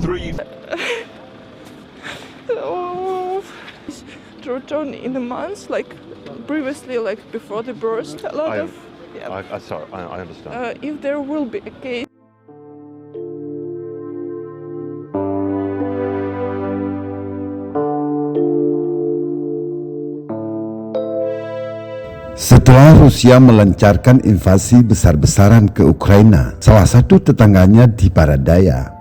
3. Oh, to return in the months, like previously, like before the birth, a lot of. Yeah. Sorry, I understand. If there will be a case. Setelah Rusia melancarkan invasi besar-besaran ke Ukraina, salah satu tetangganya di barat daya,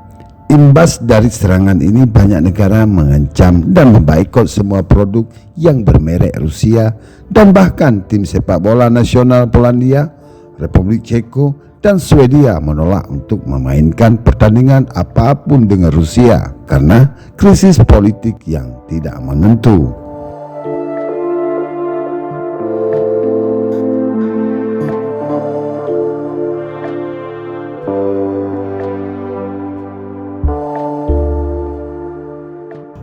imbas dari serangan ini banyak negara mengancam dan memboikot semua produk yang bermerek Rusia, dan bahkan tim sepak bola nasional Polandia, Republik Ceko, dan Swedia menolak untuk memainkan pertandingan apapun dengan Rusia karena krisis politik yang tidak menentu.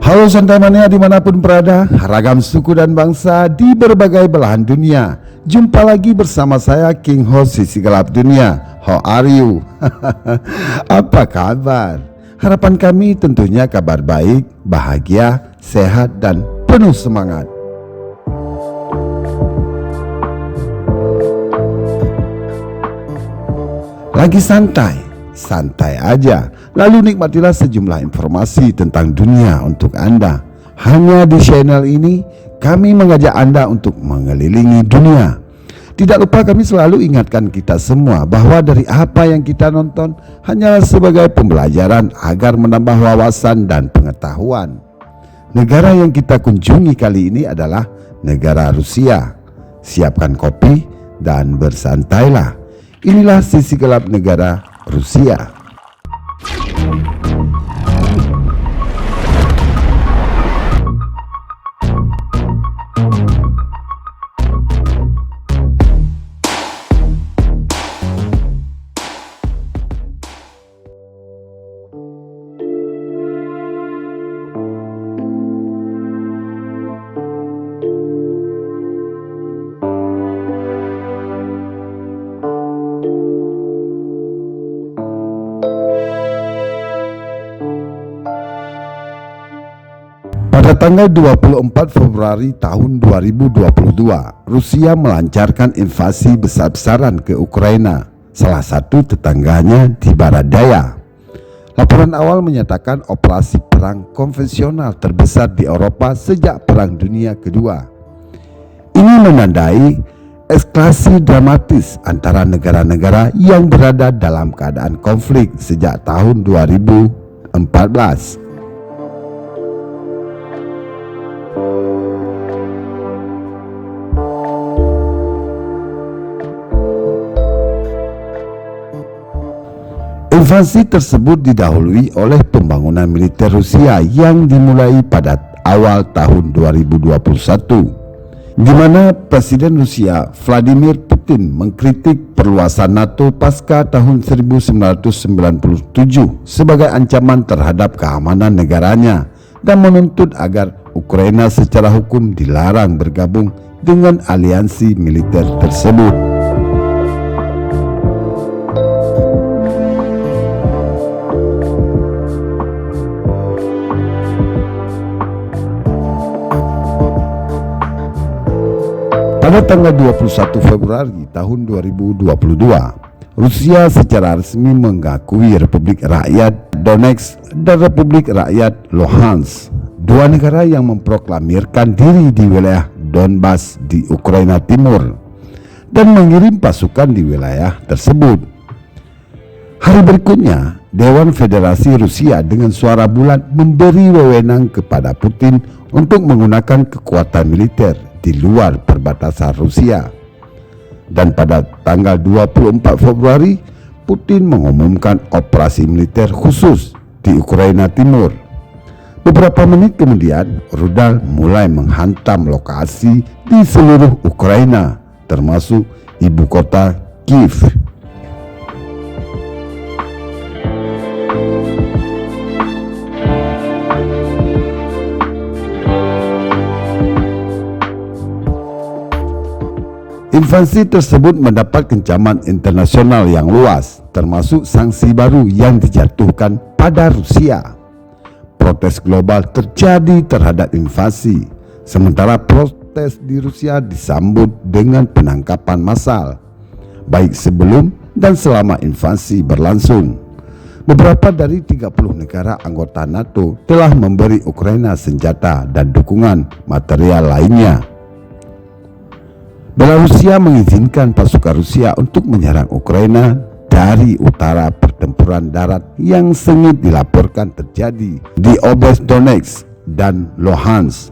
Halo Santai Mania dimanapun berada, ragam suku dan bangsa di berbagai belahan dunia. Jumpa lagi bersama saya King Host Sisi Gelap Dunia. How are you? Apa kabar? Harapan kami tentunya kabar baik, bahagia, sehat dan penuh semangat. Lagi santai? Santai aja, lalu nikmatilah sejumlah informasi tentang dunia untuk Anda. Hanya di channel ini kami mengajak Anda untuk mengelilingi dunia. Tidak lupa kami selalu ingatkan kita semua bahwa dari apa yang kita nonton hanyalah sebagai pembelajaran agar menambah wawasan dan pengetahuan. Negara yang kita kunjungi kali ini adalah negara Rusia. Siapkan kopi dan bersantailah. Inilah sisi gelap negara Rusia. Pada tanggal 24 Februari tahun 2022, Rusia melancarkan invasi besar-besaran ke Ukraina, salah satu tetangganya di barat daya. Laporan awal menyatakan operasi perang konvensional terbesar di Eropa sejak Perang Dunia Kedua. Ini menandai eskalasi dramatis antara negara-negara yang berada dalam keadaan konflik sejak tahun 2014. Invasi tersebut didahului oleh pembangunan militer Rusia yang dimulai pada awal tahun 2021, di mana Presiden Rusia Vladimir Putin mengkritik perluasan NATO pasca tahun 1997 sebagai ancaman terhadap keamanan negaranya dan menuntut agar Ukraina secara hukum dilarang bergabung dengan aliansi militer tersebut. Pada tanggal 21 Februari tahun 2022, Rusia secara resmi mengakui Republik Rakyat Donetsk dan Republik Rakyat Luhansk, dua negara yang memproklamirkan diri di wilayah Donbas di Ukraina Timur, dan mengirim pasukan di wilayah tersebut. Hari berikutnya, Dewan Federasi Rusia dengan suara bulat memberi wewenang kepada Putin untuk menggunakan kekuatan militer di luar perbatasan Rusia. Dan pada tanggal 24 Februari, Putin mengumumkan operasi militer khusus di Ukraina Timur. Beberapa menit kemudian, rudal mulai menghantam lokasi di seluruh Ukraina, termasuk ibu kota Kiev. Invasi tersebut mendapat kecaman internasional yang luas, termasuk sanksi baru yang dijatuhkan pada Rusia. protes global terjadi terhadap invasi, sementara protes di Rusia disambut dengan penangkapan massal, baik sebelum dan selama invasi berlangsung. Beberapa dari 30 negara anggota NATO telah memberi Ukraina senjata dan dukungan material lainnya. Belarusia mengizinkan pasukan Rusia untuk menyerang Ukraina dari utara. Pertempuran darat yang sengit dilaporkan terjadi di Oblast Donetsk dan Luhansk.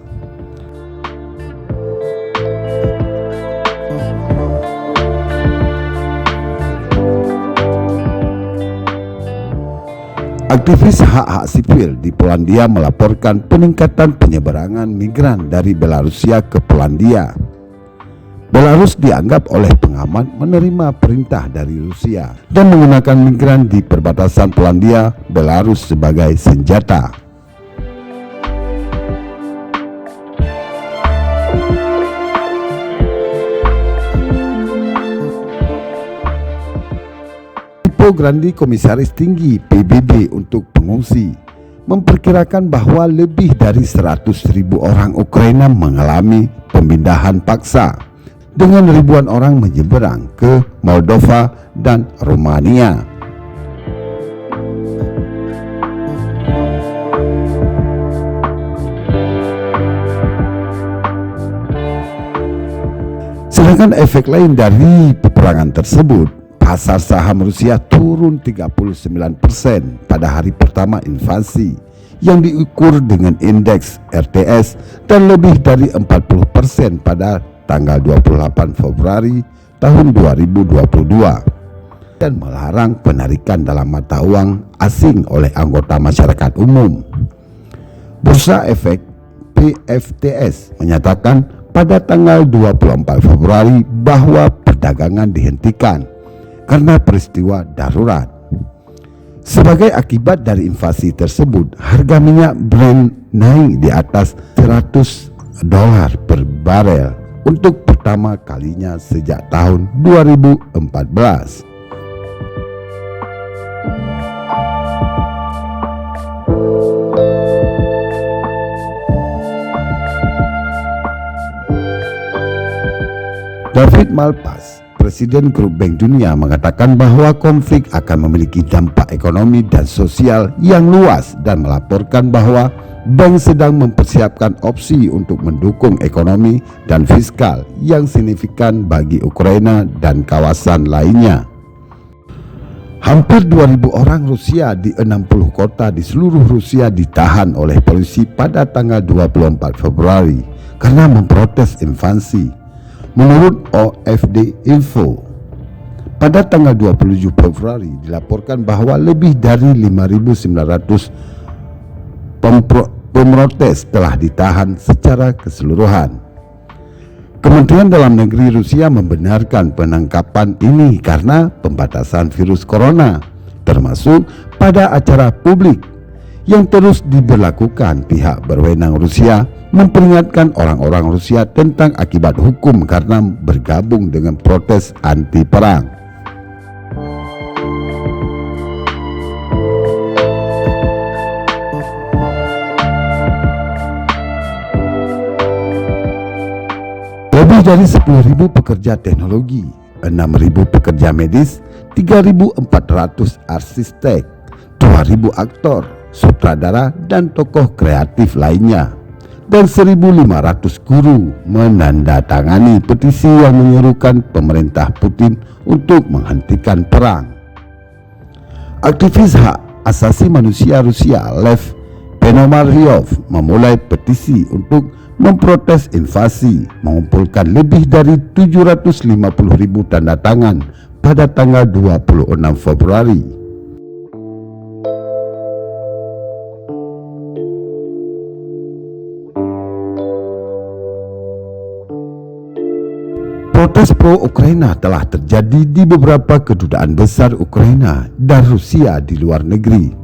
Aktivis hak-hak sipil di Polandia melaporkan peningkatan penyeberangan migran dari Belarusia ke Polandia. Belarus dianggap oleh pengamat menerima perintah dari Rusia dan menggunakan migran di perbatasan Polandia Belarus sebagai senjata. Filippo Grandi, Komisaris Tinggi PBB untuk pengungsi, memperkirakan bahwa lebih dari 100.000 orang Ukraina mengalami pemindahan paksa, dengan ribuan orang menyeberang ke Moldova dan Rumania. Sedangkan efek lain dari peperangan tersebut, pasar saham Rusia turun 39% pada hari pertama invasi yang diukur dengan indeks RTS, dan lebih dari 40% pada tanggal 28 Februari tahun 2022, dan melarang penarikan dalam mata uang asing oleh anggota masyarakat umum. Bursa Efek PFTS menyatakan pada tanggal 24 Februari bahwa perdagangan dihentikan karena peristiwa darurat. Sebagai akibat dari invasi tersebut, harga minyak Brent naik di atas $100 per barel untuk pertama kalinya sejak tahun 2014. David Malpass, Presiden Grup Bank Dunia, mengatakan bahwa konflik akan memiliki dampak ekonomi dan sosial yang luas dan melaporkan bahwa bank sedang mempersiapkan opsi untuk mendukung ekonomi dan fiskal yang signifikan bagi Ukraina dan kawasan lainnya. Hampir 2.000 orang Rusia di 60 kota di seluruh Rusia ditahan oleh polisi pada tanggal 24 Februari karena memprotes invasi, menurut OFD Info. Pada tanggal 27 Februari dilaporkan bahwa lebih dari 5.900 pemrotes telah ditahan secara keseluruhan. Kementerian Dalam Negeri Rusia membenarkan penangkapan ini karena pembatasan virus corona, termasuk pada acara publik yang terus diberlakukan. Pihak berwenang Rusia memperingatkan orang-orang Rusia tentang akibat hukum karena bergabung dengan protes anti perang. Lebih dari 10.000 pekerja teknologi, 6.000 pekerja medis, 3.400 arsitek, 2.000 aktor, sutradara dan tokoh kreatif lainnya, dan 1.500 guru menandatangani petisi yang menyerukan pemerintah Putin untuk menghentikan perang. Aktivis hak asasi manusia Rusia Lev Ponomaryov memulai petisi untuk memprotes invasi, mengumpulkan lebih dari 750.000 tanda tangan pada tanggal 26 Februari. Protes pro-Ukraina telah terjadi di beberapa kedutaan besar Ukraina dan Rusia di luar negeri.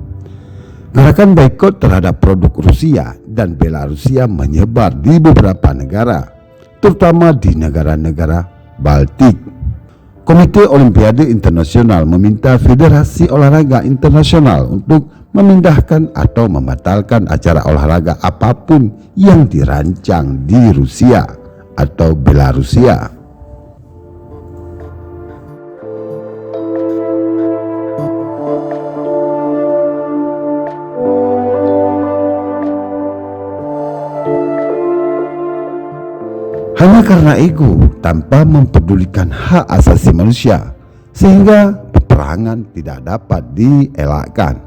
Gerakan boikot terhadap produk Rusia dan Belarusia menyebar di beberapa negara, terutama di negara-negara Baltik. Komite Olimpiade Internasional meminta Federasi Olahraga Internasional untuk memindahkan atau membatalkan acara olahraga apapun yang dirancang di Rusia atau Belarusia. Hanya karena ego tanpa mempedulikan hak asasi manusia, sehingga peperangan tidak dapat dielakkan.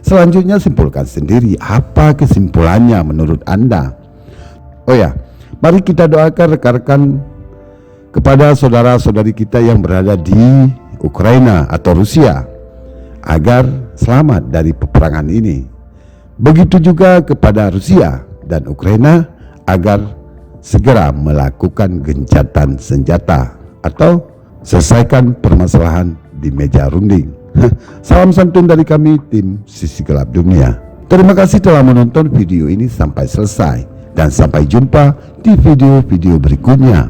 Selanjutnya simpulkan sendiri apa kesimpulannya menurut Anda. Oh ya, mari kita doakan rekan-rekan kepada saudara-saudari kita yang berada di Ukraina atau Rusia agar selamat dari peperangan ini. Begitu juga kepada Rusia dan Ukraina agar segera melakukan gencatan senjata atau selesaikan permasalahan di meja runding. Salam santun dari kami tim Sisi Gelap Dunia. Terima kasih telah menonton video ini sampai selesai dan sampai jumpa di video-video berikutnya.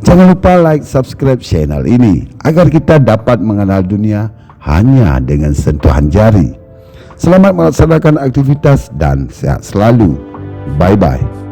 Jangan lupa like, subscribe channel ini agar kita dapat mengenal dunia hanya dengan sentuhan jari. Selamat melaksanakan aktivitas dan sehat selalu. Bye-bye.